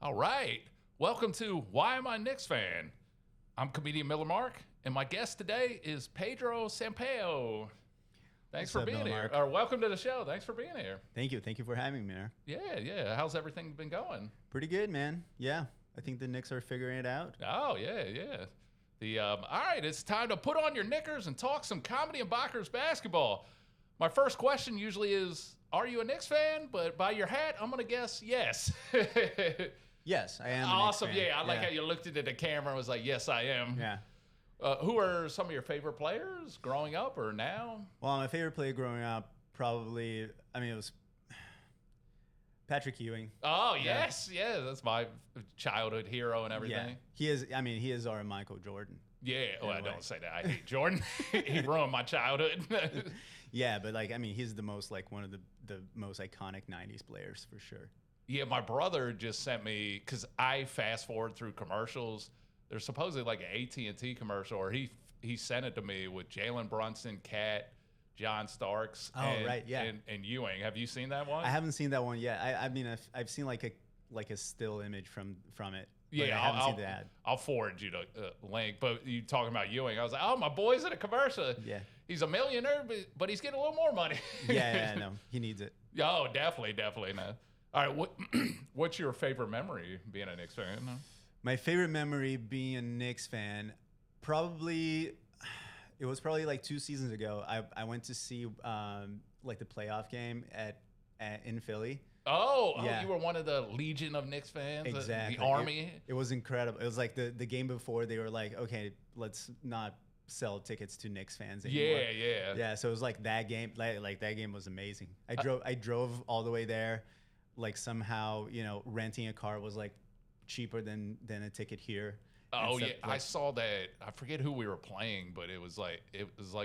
All right. Welcome to Why Am I Knicks Fan? I'm comedian Miller Mark, and my guest today is Pedro Sampaio. Thanks for being here. Or welcome to the show. Thanks for being here. Thank you. Thank you for having me, man. Yeah. How's everything been going? Pretty good, man. Yeah. I think the Knicks are figuring it out. Oh, yeah. All right, it's time to put on your knickers and talk some comedy and Bockers basketball. My first question usually is, are you a Knicks fan? But by your hat, I'm going to guess yes. Yes, I am. Awesome. Yeah, I like how you looked into the camera and was like, yes, I am. Yeah. Who are some of your favorite players growing up or now? Well, my favorite player growing up, probably, it was Patrick Ewing. Oh, yes. Yeah, that's my childhood hero and everything. Yeah. He is our Michael Jordan. Yeah. Well, I don't say that. I hate Jordan. He ruined my childhood. Yeah, but he's the most one of the most iconic 90s players for sure. Yeah, my brother just sent me, because I fast forward through commercials. There's supposedly like an AT&T commercial, or he sent it to me with Jalen Brunson, Cat, John Starks, and Ewing. Have you seen that one? I haven't seen that one yet. I've seen like a still image from it. Yeah, I haven't seen the ad. I'll forward you the link. But you talking about Ewing, I was like, oh, my boy's in a commercial. Yeah. He's a millionaire, but he's getting a little more money. Yeah, no, he needs it. Oh, definitely, no. All right, what's your favorite memory being a Knicks fan? My favorite memory being a Knicks fan, it was probably like 2 seasons ago. I went to see the playoff game in Philly. Oh, you were one of the Legion of Knicks fans? Exactly. The Army? It was incredible. It was like the game before they were like, okay, let's not sell tickets to Knicks fans anymore. Yeah, so it was like that game. Like that game was amazing. I drove all the way there. Like somehow, renting a car was like cheaper than a ticket here. Oh yeah, I saw that. I forget who we were playing, but it was like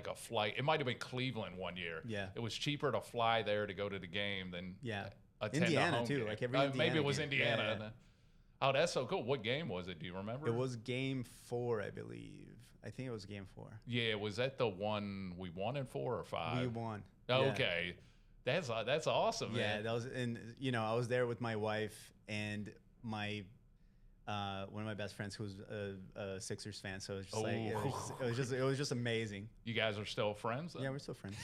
a flight. It might have been Cleveland one year. Yeah, it was cheaper to fly there to go to the game than attend Indiana a home too. game. Like every Indiana maybe it was game. Indiana. Yeah. Oh, that's so cool. What game was it? Do you remember? It was Game 4, I believe. I think it was Game 4. Yeah, was that the one we won in 4 or 5? We won. Oh, yeah. Okay. That's awesome, man. Yeah, that was, and I was there with my wife and my one of my best friends who's a Sixers fan. So it was just amazing. You guys are still friends, though? Yeah, we're still friends.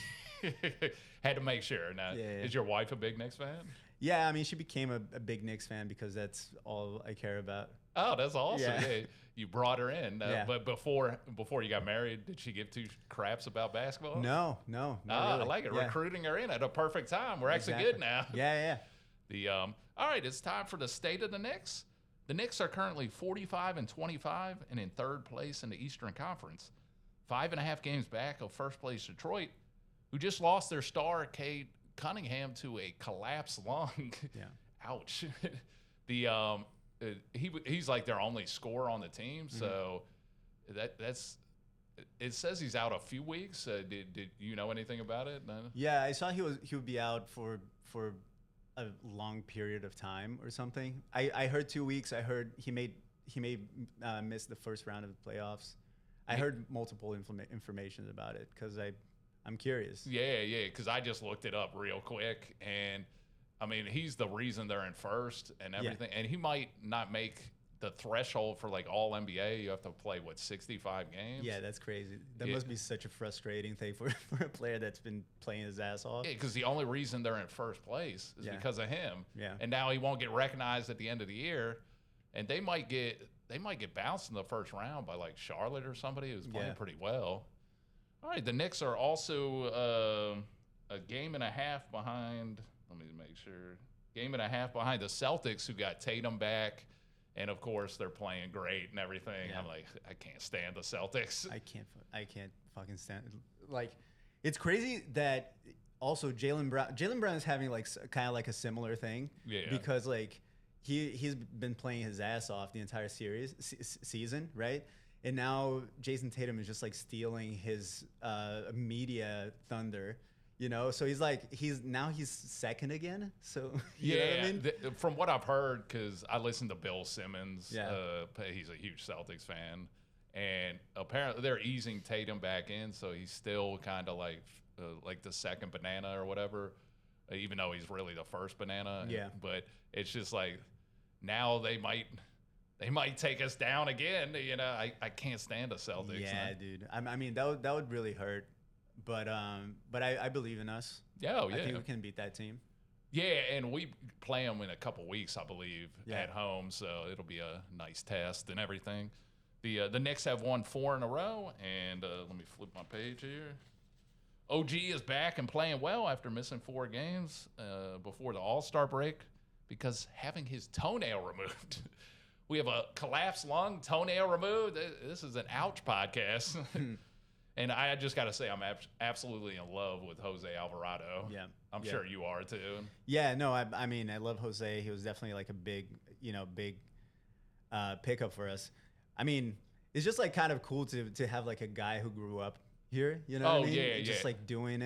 Had to make sure. Now, is your wife a big Knicks fan? Yeah, she became a big Knicks fan because that's all I care about. Oh, that's awesome. Yeah. You brought her in. But before you got married, did she give 2 craps about basketball? No, not really. I like it. Yeah. Recruiting her in at a perfect time. We're actually good now. Yeah. All right, it's time for the state of the Knicks. The Knicks are currently 45-25 and in 3rd place in the Eastern Conference. 5.5 games back of first place Detroit, who just lost their star Cade Cunningham to a collapsed lung. Yeah. Ouch. He's like their only scorer on the team, so that's. It says he's out a few weeks. Did you know anything about it? No? Yeah, I saw he would be out for a long period of time or something. I heard 2 weeks. I heard he may miss the first round of the playoffs. I heard multiple information about it because I'm curious. Yeah, because I just looked it up real quick, and he's the reason they're in first and everything. Yeah. And he might not make the threshold for like all NBA. You have to play 65 games. Yeah, that's crazy. That must be such a frustrating thing for a player that's been playing his ass off. Yeah, because the only reason they're in first place is because of him. Yeah. And now he won't get recognized at the end of the year, and they might get bounced in the first round by like Charlotte or somebody who's playing pretty well. All right, the Knicks are also a game and a half behind. Let me make sure. Game and a half behind the Celtics, who got Tatum back. And of course, they're playing great and everything. Yeah. I'm like, I can't stand the Celtics. I can't fucking stand it. Like, it's crazy that also Jaylen Brown is having like kind of like a similar thing. Yeah. Because like he's been playing his ass off the entire season, right? And now Jason Tatum is just like stealing his media thunder. So he's second again. So you know what I mean? From what I've heard, because I listened to Bill Simmons, he's a huge Celtics fan, and apparently they're easing Tatum back in, so he's still kind of like the second banana or whatever, even though he's really the first banana. Yeah. But it's just like now they might take us down again. You know, I can't stand the Celtics. Yeah, dude. I mean, that would really hurt. But I believe in us. Yeah, oh, yeah. I think we can beat that team. Yeah, and we play them in a couple weeks, I believe, at home. So it'll be a nice test and everything. The Knicks have won 4 in a row, and let me flip my page here. OG is back and playing well after missing 4 games before the All-Star break because having his toenail removed. We have a collapsed lung, toenail removed. This is an ouch podcast. And I just got to say, I'm absolutely in love with Jose Alvarado. Yeah. I'm sure you are too. Yeah, no, I mean, I love Jose. He was definitely like a big pickup for us. I mean, it's just like kind of cool to have like a guy who grew up here, you know what I mean? Yeah, just like doing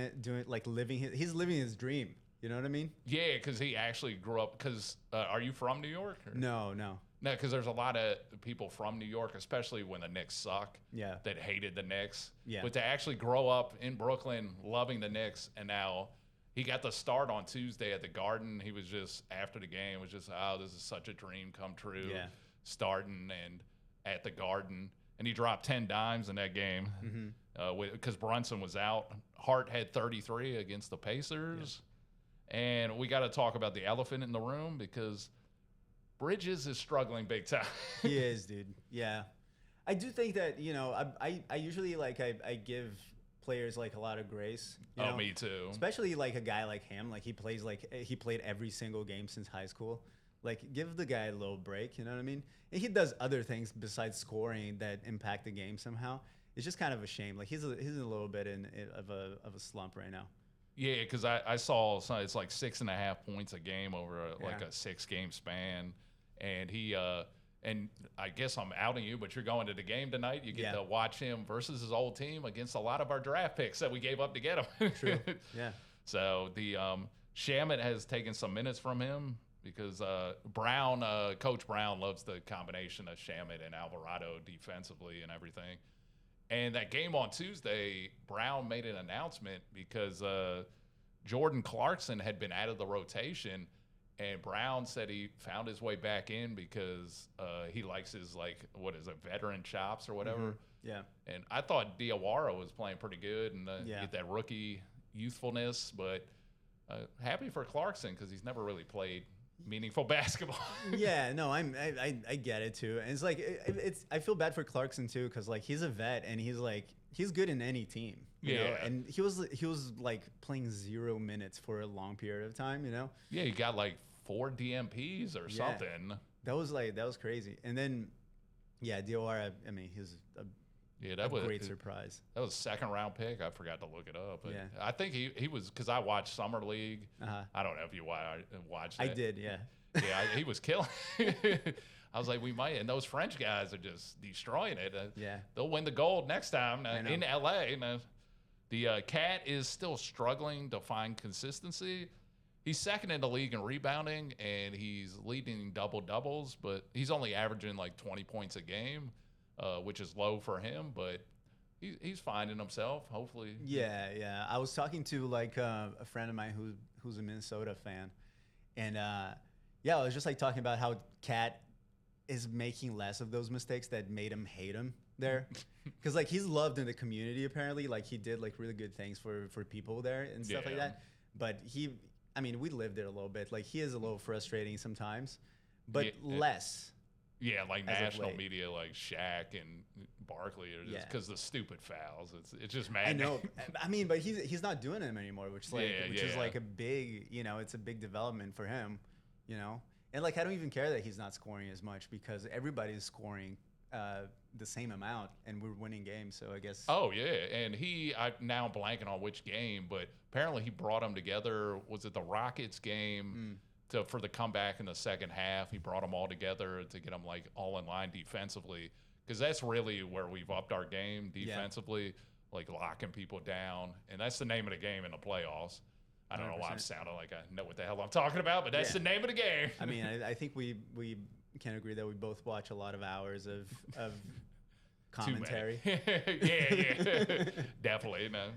like he's living his dream. You know what I mean? Yeah, because he actually grew up. Because are you from New York? Or? No, because there's a lot of people from New York, especially when the Knicks suck. Yeah. That hated the Knicks. Yeah. But to actually grow up in Brooklyn, loving the Knicks, and now he got the start on Tuesday at the Garden. He was just after the game was just, oh, this is such a dream come true. Yeah. Starting and at the Garden, and he dropped 10 dimes in that game because Brunson was out. Hart had 33 against the Pacers. Yeah. And we got to talk about the elephant in the room because Bridges is struggling big time. He is, dude. Yeah. I do think that, you know, I usually like I give players like a lot of grace. You know? Me too. Especially like a guy like him. Like he played every single game since high school. Like give the guy a little break, you know what I mean? And he does other things besides scoring that impact the game somehow. It's just kind of a shame. Like he's a little bit of a slump right now. Yeah, because I saw it's like 6.5 points a game over like a 6-game span, and he and I guess I'm outing you, but you're going to the game tonight. You get to watch him versus his old team against a lot of our draft picks that we gave up to get him. True. Yeah. So the Shamet has taken some minutes from him because Coach Brown loves the combination of Shamet and Alvarado defensively and everything. And that game on Tuesday, Brown made an announcement because Jordan Clarkson had been out of the rotation, and Brown said he found his way back in because he likes his, veteran chops or whatever. Mm-hmm. Yeah. And I thought Diawara was playing pretty good and get that rookie youthfulness, but happy for Clarkson because he's never really played meaningful basketball. Yeah, no, I get it too, and it's like I feel bad for Clarkson too because like he's a vet and he's good in any team, you know? And he was like playing 0 minutes for a long period of time, you know. Yeah, he got like 4 DMPs or something. That was crazy. And then Diawara, I mean, he's a great surprise. That was a 2nd-round pick. I forgot to look it up. But I think he was because I watched Summer League. I don't know if you watched it. I did, yeah. Yeah, he was killing. I was like, we might. And those French guys are just destroying it. They'll win the gold next time in L.A. The Cat is still struggling to find consistency. He's 2nd in the league in rebounding, and he's leading double-doubles, but he's only averaging like 20 points a game. Which is low for him, but he's finding himself, hopefully. Yeah. I was talking to like a friend of mine who's a Minnesota fan, and I was just like talking about how Cat is making less of those mistakes that made him hate him there, because like he's loved in the community apparently. Like he did like really good things for people there and stuff like that. But we lived there a little bit. Like he is a little frustrating sometimes, but less. Yeah, like national media, like Shaq and Barkley, are just because the stupid fouls. It's just mad. I know. I mean, but he's not doing them anymore, which is like a big, it's a big development for him, you know. And like I don't even care that he's not scoring as much because everybody's scoring the same amount, and we're winning games. So I guess. Oh yeah, and I'm now blanking on which game, but apparently he brought them together. Was it the Rockets game? For the comeback in the second half, he brought them all together to get them like all in line defensively, because that's really where we've upped our game defensively, like locking people down, and that's the name of the game in the playoffs. I don't 100%. Know why I'm sounding like I know what the hell I'm talking about, but that's the name of the game. I mean, I think we can agree that we both watch a lot of hours of commentary. yeah, definitely. No.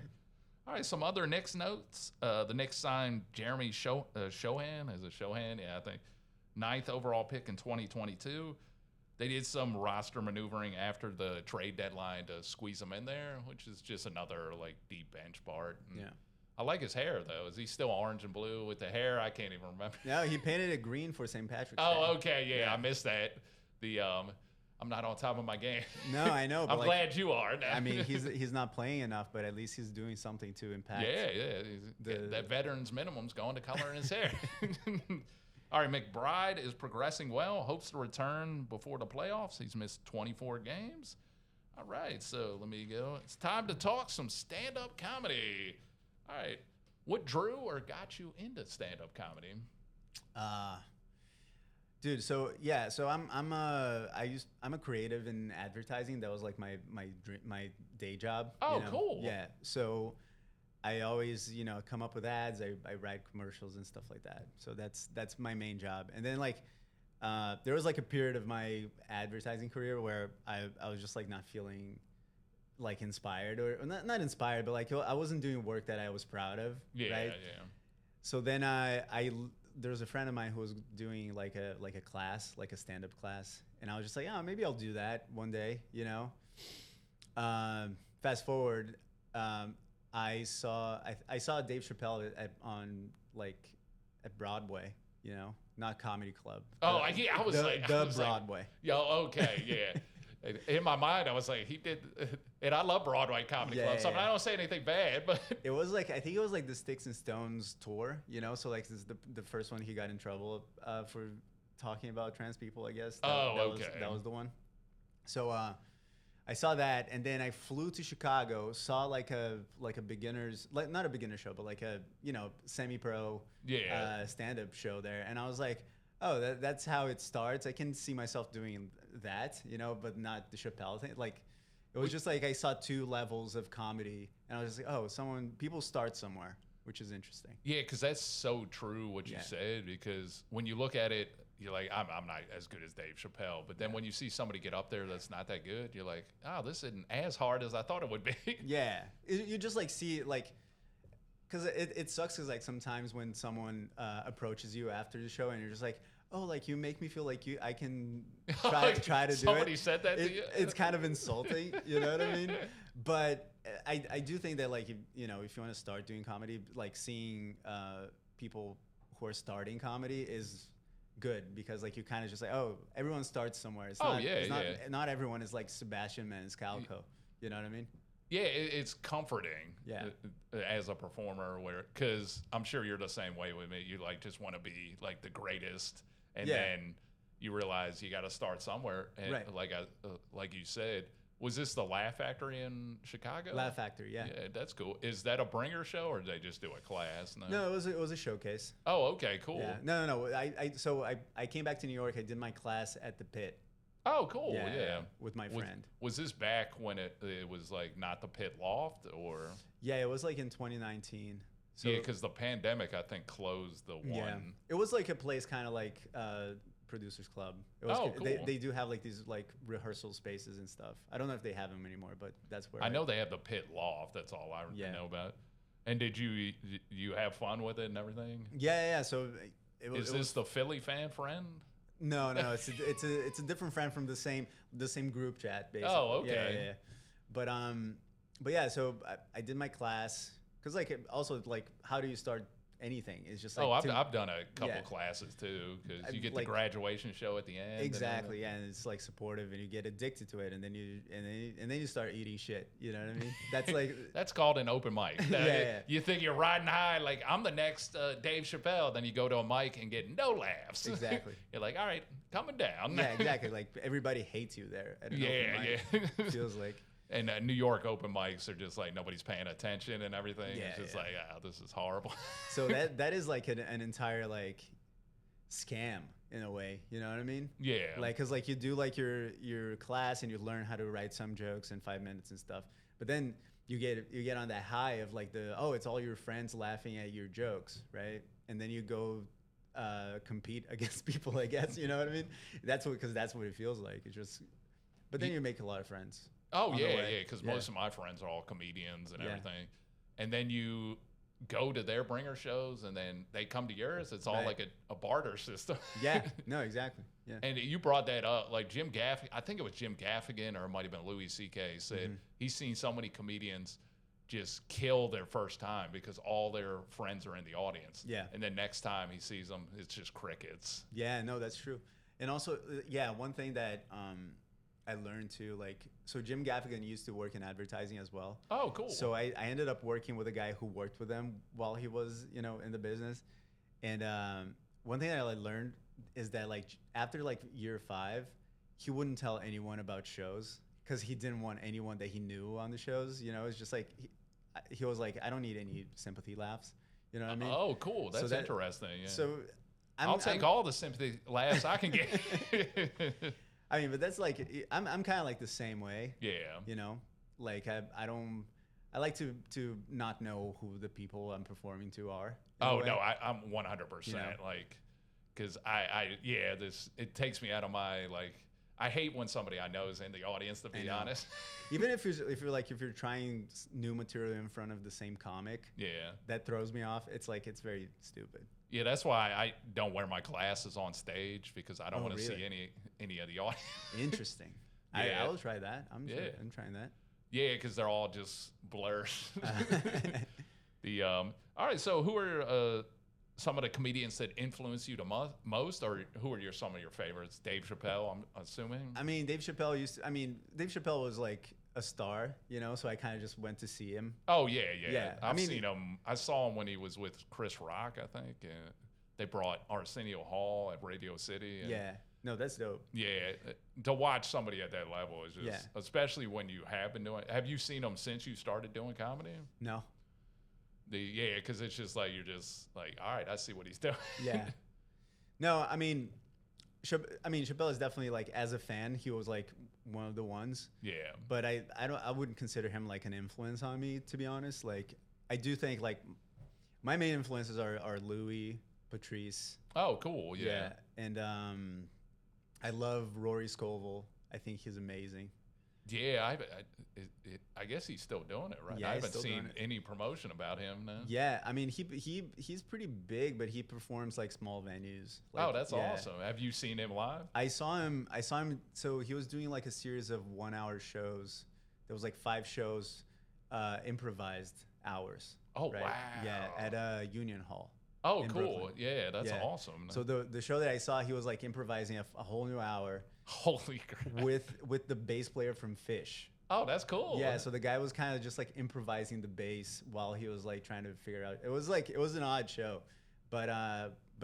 All right, some other Knicks notes. The Knicks signed Jeremy Shohan. Is it Shohan? Yeah, I think. 9th overall pick in 2022. They did some roster maneuvering after the trade deadline to squeeze him in there, which is just another like deep bench part. And I like his hair though. Is he still orange and blue with the hair? I can't even remember. No, he painted it green for St. Patrick's Day. Oh, okay, yeah, I missed that. I'm not on top of my game. No, I know. But I'm glad you are. I mean, he's not playing enough, but at least he's doing something to impact. Yeah. That veteran's minimum's going to color in his hair. All right, McBride is progressing well. Hopes to return before the playoffs. He's missed 24 games. All right, so let me go. It's time to talk some stand-up comedy. All right, what drew or got you into stand-up comedy? Dude, so I'm a creative in advertising. That was like my day job. Oh, cool. Yeah. So I always, come up with ads. I write commercials and stuff like that. So that's my main job. And then there was like a period of my advertising career where I was just like not feeling like inspired or not inspired, but like I wasn't doing work that I was proud of. Yeah, right? yeah. So then there was a friend of mine who was doing like a class, like a stand-up class, and I was just like, oh, maybe I'll do that one day, Fast forward, I saw Dave Chappelle at Broadway, not Comedy Club. Oh, I was like Broadway. Yo, okay, yeah. In my mind, I was like, he did, and I love Broadway Comedy Club. So I don't say anything bad, but it was like I think it was like the Sticks and Stones tour, So like this is the first one he got in trouble for talking about trans people, I guess. That was the one. So I saw that, and then I flew to Chicago, saw like a beginners, like not a beginner show, but like a semi-pro stand-up show there, and I was like, oh, that's how it starts. I can see myself doing that, but not the Chappelle thing. Like, it was just like I saw two levels of comedy, and I was just like, oh, people start somewhere, which is interesting. Yeah, because that's so true what you said. Because when you look at it, you're like, I'm not as good as Dave Chappelle. But then when you see somebody get up there that's not that good, you're like, oh, this isn't as hard as I thought it would be. Yeah, you just like see it like. Because it sucks because like sometimes when someone approaches you after the show and you're just like, oh, like you make me feel like I can try to do it. Somebody said that to you? It's kind of insulting, you know what I mean? But I do think that like, if you want to start doing comedy, like seeing people who are starting comedy is good because like you kind of just like, oh, everyone starts somewhere. Not everyone is like Sebastian Maniscalco, you know what I mean? Yeah, it's comforting as a performer because I'm sure you're the same way with me. You like just want to be like the greatest, and then you realize you got to start somewhere. And like you said, was this the Laugh Factory in Chicago? Laugh Factory, yeah. Yeah, that's cool. Is that a bringer show or did they just do a class? No, it was a showcase. Oh, okay, cool. Yeah. No. I came back to New York. I did my class at the Pit. Oh, cool. Yeah. With my friend. Was this back when it was like not the Pit Loft or? Yeah, it was like in 2019. So, yeah, because the pandemic, I think, closed the one. Yeah. It was like a place kind of like Producers Club. It was, cool. They do have like these like rehearsal spaces and stuff. I don't know if they have them anymore, but that's where I know they have the Pit Loft. That's all I know about. And did you have fun with it and everything? Yeah. So is this the Philly fan friend? No. It's a different friend from the same group chat, basically. Oh, okay. Yeah. But yeah, so I did my class because like also like how do you start anything? It's just like I've done a couple classes too because you get the graduation show at the end. Exactly, and it's like supportive, and you get addicted to it, and then you start eating shit. You know what I mean? That's like that's called an open mic. You think you're riding high, like I'm the next Dave Chappelle, then you go to a mic and get no laughs. Exactly. You're like, all right, coming down. Yeah, exactly. Like everybody hates you there. At an open mic. Feels like. And New York open mics are just like nobody's paying attention and everything. Yeah, it's just like, this is horrible. So that is like an entire like scam in a way. You know what I mean? Yeah. Like, cause like you do like your class and you learn how to write some jokes in 5 minutes and stuff. But then you get on that high of like it's all your friends laughing at your jokes, right? And then you go compete against people, I guess. You know what I mean? Because that's what it feels like. It's just, but then you make a lot of friends. Oh, yeah, because most of my friends are all comedians and everything. And then you go to their bringer shows and then they come to yours. It's all like a barter system. Yeah, no, exactly. Yeah. And you brought that up, like Jim Gaffigan, I think it was Jim Gaffigan or it might have been Louis C.K. said he's seen so many comedians just kill their first time because all their friends are in the audience. Yeah. And then next time he sees them, it's just crickets. Yeah, no, that's true. And also, one thing that I learned too, like, so Jim Gaffigan used to work in advertising as well. Oh, cool. So I ended up working with a guy who worked with him while he was, in the business. And one thing that I learned is that, like, after like year 5, he wouldn't tell anyone about shows because he didn't want anyone that he knew on the shows. It's just like he was like, I don't need any sympathy laughs. You know what I mean? Oh, cool. That's interesting. Yeah. So I'll take all the sympathy laughs I can get. I mean, but that's like, I'm kind of like the same way. Yeah. Like I like to not know who the people I'm performing to are. Oh no, I'm 100% like, cause it takes me out of my, like, I hate when somebody I know is in the audience, to be honest. Even if you're trying new material in front of the same comic, that throws me off. It's like, it's very stupid. Yeah, that's why I don't wear my glasses on stage because I don't want to see any of the audience. Interesting. I will try that. I'm trying that. Yeah, because they're all just blurs. All right. So who are some of the comedians that influence you the most, or who are some of your favorites? Dave Chappelle, I'm assuming. I mean, Dave Chappelle was like a star, so I kind of just went to see him. Oh yeah. I've seen him. I saw him when he was with Chris Rock, I think. They brought Arsenio Hall at Radio City. Yeah. No, that's dope. Yeah, to watch somebody at that level is just, especially when you have been doing. Have you seen him since you started doing comedy? No. Because it's just like, you're just like, all right, I see what he's doing. Yeah. No, I mean, Chappelle is definitely, like, as a fan, he was like one of the ones. Yeah. But I wouldn't consider him like an influence on me, to be honest. Like, I do think, like, my main influences are Louis, Patrice. Oh, cool. Yeah. And I love Rory Scovel. I think he's amazing. Yeah, I guess he's still doing it, right? Yeah, I haven't seen any promotion about him now. Yeah, I mean, he's pretty big, but he performs like small venues. Like, oh, that's awesome. Have you seen him live? I saw him. So he was doing like a series of 1-hour shows. There was like 5 shows, improvised hours. Oh, right? Wow. Yeah, at Union Hall. Oh, cool. Brooklyn. Yeah, that's awesome. So the show that I saw, he was like improvising a whole new hour. Holy crap. With the bass player from Fish. Oh, that's cool. Yeah, so the guy was kind of just like improvising the bass while he was like trying to figure out. It was an odd show, but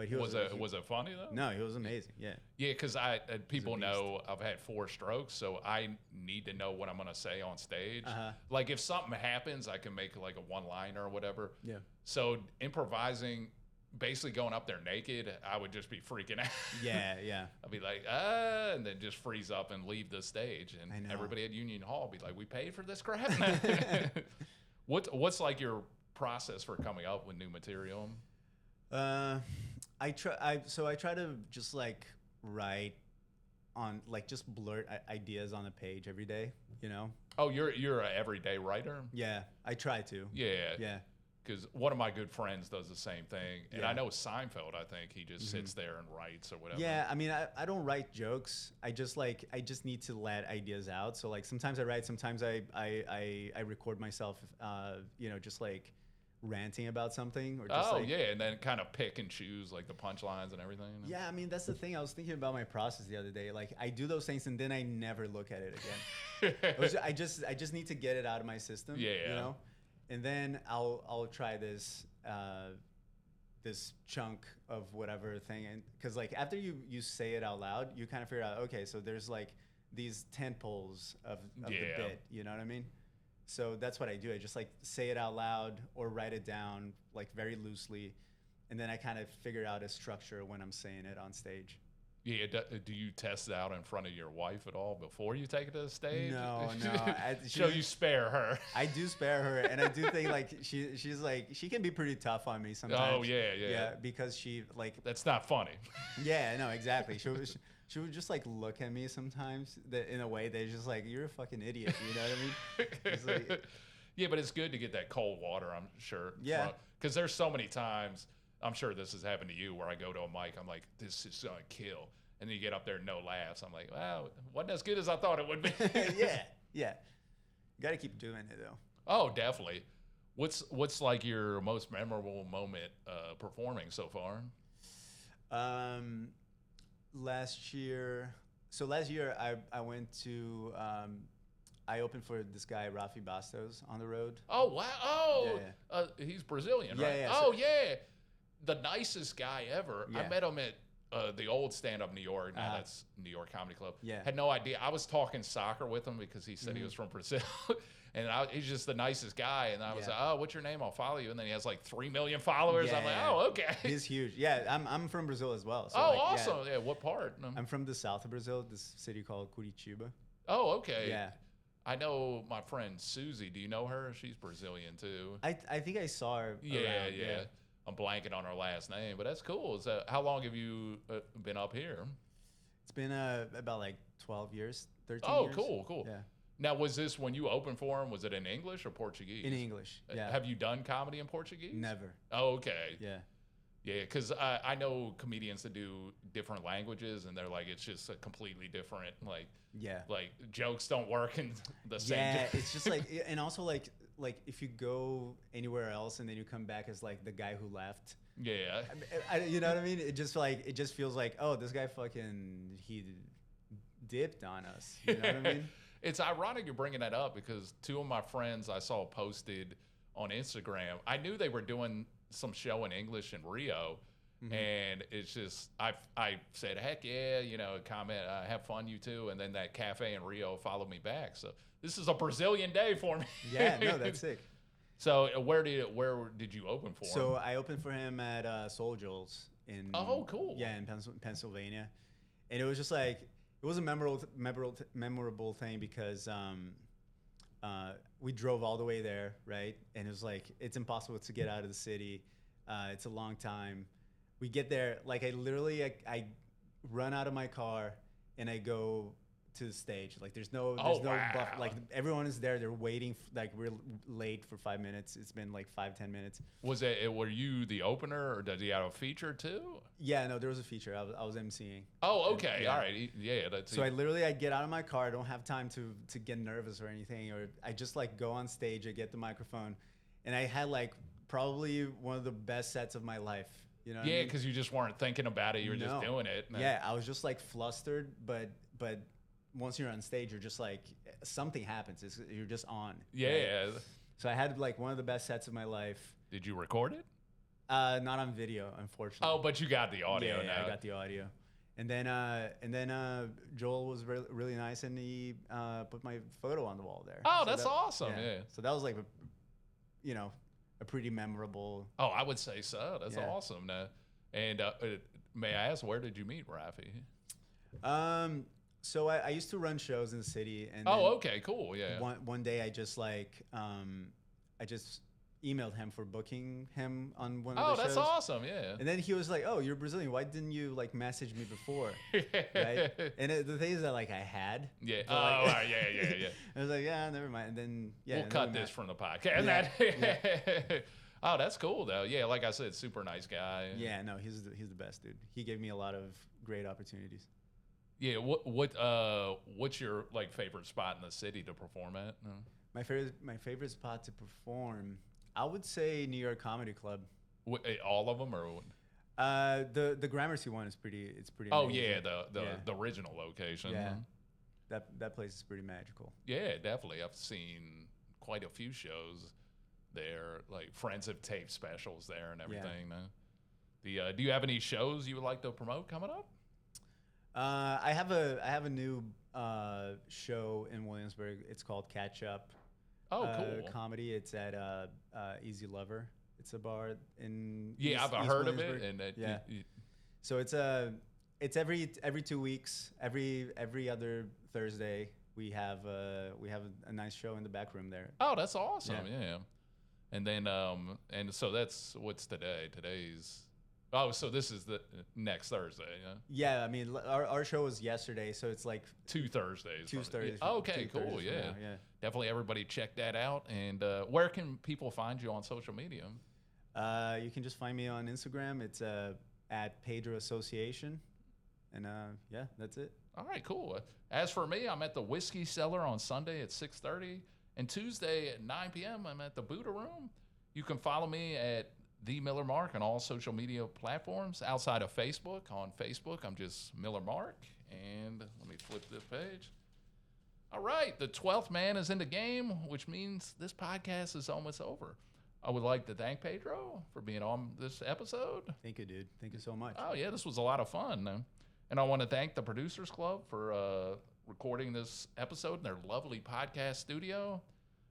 he was. Was it funny though? No, he was amazing. Yeah. Yeah, because people know I've had 4 strokes, so I need to know what I'm gonna say on stage. Like if something happens, I can make like a one-liner or whatever. Yeah. So improvising, basically going up there naked, I would just be freaking out. Yeah. I'd be like, and then just freeze up and leave the stage. And everybody at Union Hall would be like, we paid for this crap? What's like your process for coming up with new material? I try to just like write on, like, just blurt ideas on a page every day, Oh, you're an everyday writer? Yeah, I try to. Yeah. Because one of my good friends does the same thing. And I know Seinfeld, I think he just sits there and writes or whatever. Yeah, I mean, I don't write jokes. I just need to let ideas out. So like sometimes I write, sometimes I record myself, just like ranting about something. Or just and then kind of pick and choose like the punchlines and everything. Yeah, I mean, that's the thing. I was thinking about my process the other day. Like I do those things and then I never look at it again. I just need to get it out of my system. Yeah. And then I'll try this chunk of whatever thing, and because like after you say it out loud, you kind of figure out, okay, so there's like these tent poles of the bit, you know what I mean? So that's what I do. I just like say it out loud or write it down like very loosely, and then I kind of figure out a structure when I'm saying it on stage. Yeah, do you test it out in front of your wife at all before you take it to the stage? No. You spare her. I do spare her, and I do think like she's like, she can be pretty tough on me sometimes. Oh yeah. Yeah, because she like. That's not funny. Yeah, no, exactly. She would just like look at me sometimes in a way that's just like, you're a fucking idiot. You know what I mean? It's like, Yeah, but it's good to get that cold water, I'm sure. Yeah. Because there's so many times, I'm sure this has happened to you, where I go to a mic, I'm like, this is going to kill. And then you get up there, no laughs. I'm like, wow, wasn't as good as I thought it would be. Yeah. Got to keep doing it, though. Oh, definitely. What's like your most memorable moment performing so far? Last year I went to I opened for this guy Rafi Bastos on the road. Oh wow! Oh, he's Brazilian, right? Yeah. Oh yeah, the nicest guy ever. Yeah. I met him at the old Stand Up New York. Now that's New York Comedy Club. Yeah. Had no idea. I was talking soccer with him because he said he was from Brazil. And he's just the nicest guy. And I was like, oh, what's your name? I'll follow you. And then he has like 3 million followers. I'm like, oh, okay. He's huge. Yeah, I'm from Brazil as well. So awesome. Yeah, what part? I'm from the south of Brazil, this city called Curitiba. Oh, okay. Yeah. I know my friend Susie. Do you know her? She's Brazilian too. I think I saw her. Yeah. I'm blanking on her last name, but that's cool. So how long have you been up here? It's been about like 12 years, 13 years. Oh, cool. Yeah. Now, was this when you opened for him? Was it in English or Portuguese? In English, yeah. Have you done comedy in Portuguese? Never. Oh, okay. Yeah. Yeah, because I know comedians that do different languages, and they're like, it's just a completely different, like jokes don't work in the same. Yeah, it's just like, and also like if you go anywhere else and then you come back as like the guy who left. Yeah. You know what I mean? It just feels like, oh, this guy he dipped on us. You know what I mean? It's ironic you're bringing that up because two of my friends I saw posted on Instagram. I knew they were doing some show in English in Rio, and it's just I said, heck yeah, comment, have fun, you too, and then that cafe in Rio followed me back. So this is a Brazilian day for me. Yeah, no, that's sick. So where did you open for him? So I opened for him at Soul Joel's in. Oh, cool. Yeah, in Pennsylvania, and it was just like. It was a memorable thing because we drove all the way there, right? And it was like, it's impossible to get out of the city. It's a long time. We get there, like I run out of my car and I go to the stage. Like there's no buffer. Like everyone is there. They're waiting. Like we're late for 5 minutes. It's been like 5-10 minutes. Were you the opener, or did he have a feature too? Yeah, no, there was a feature. I was emceeing. Oh, okay, all right, yeah. So I get out of my car. I don't have time to get nervous or anything, or I just like go on stage. I get the microphone, and I had like probably one of the best sets of my life. You know? Yeah, because you just weren't thinking about it. You were just doing it. Yeah, I was just like flustered, but once you're on stage, you're just like something happens. You're just on. Yeah. Right? So I had like one of the best sets of my life. Did you record it? Not on video, unfortunately. Oh, but you got the audio. Yeah, I got the audio. And then Joel was really nice, and he put my photo on the wall there. Oh, so that's awesome. Yeah. So that was like a pretty memorable. Oh, I would say so. That's awesome. And may I ask, where did you meet Rafi? So I used to run shows in the city, and okay, cool, yeah. One day I just I just emailed him for booking him on one of the shows. Oh, that's awesome, yeah. And then he was like, "Oh, you're Brazilian. Why didn't you like message me before?" Right? And the thing is that like I had. Yeah. Yeah. I was like, yeah, never mind. And then we'll cut this from the podcast. Yeah. Oh, that's cool though. Yeah, like I said, super nice guy. Yeah, no, he's the best dude. He gave me a lot of great opportunities. Yeah, what's your like favorite spot in the city to perform at? My favorite spot to perform, I would say New York Comedy Club. All of them, or the Gramercy one is pretty. It's pretty. Oh amazing. Yeah, the original location. Yeah, that place is pretty magical. Yeah, definitely. I've seen quite a few shows there. Like friends have taped specials there and everything. Yeah. Do you have any shows you would like to promote coming up? I have a new show in Williamsburg. It's called Catch Up. Oh, cool. Comedy. It's at Easy Lover. It's a bar in I've heard of it. And so it's every 2 weeks. Every other Thursday we have a nice show in the back room there. Oh, that's awesome. Yeah. And then and so that's what's today. Today's Oh, so this is the next Thursday, yeah? Yeah, I mean, our show was yesterday, so it's like 2 Thursdays. 2 Thursdays. Yeah. Okay, cool, yeah. Now, yeah. Definitely everybody check that out. And where can people find you on social media? You can just find me on Instagram. It's at Pedro Association. And yeah, that's it. All right, cool. As for me, I'm at the Whiskey Cellar on Sunday at 6:30. And Tuesday at 9 p.m., I'm at the Buddha Room. You can follow me at The Miller Mark on all social media platforms. Outside of Facebook, on Facebook, I'm just Miller Mark. And let me flip this page. All right, the 12th man is in the game, which means this podcast is almost over. I would like to thank Pedro for being on this episode. Thank you, dude. Thank you so much. Oh, yeah, this was a lot of fun. And I want to thank the Producers Club for recording this episode in their lovely podcast studio.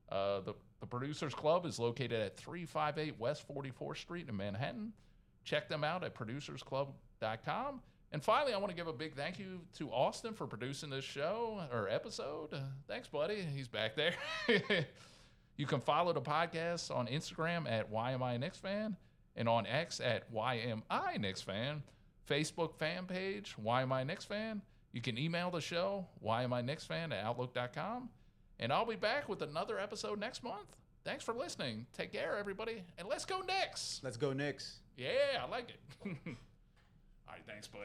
The Producers Club is located at 358 West 44th Street in Manhattan. Check them out at producersclub.com. And finally, I want to give a big thank you to Austin for producing this show or episode. Thanks, buddy. He's back there. You can follow the podcast on Instagram at YMIKnicksFan and on X at YMIKnicksFan. Facebook fan page, YMIKnicksFan. You can email the show, YMIKnicksFan@outlook.com. And I'll be back with another episode next month. Thanks for listening. Take care, everybody. And let's go Knicks. Let's go Knicks. Yeah, I like it. All right, thanks, buddy.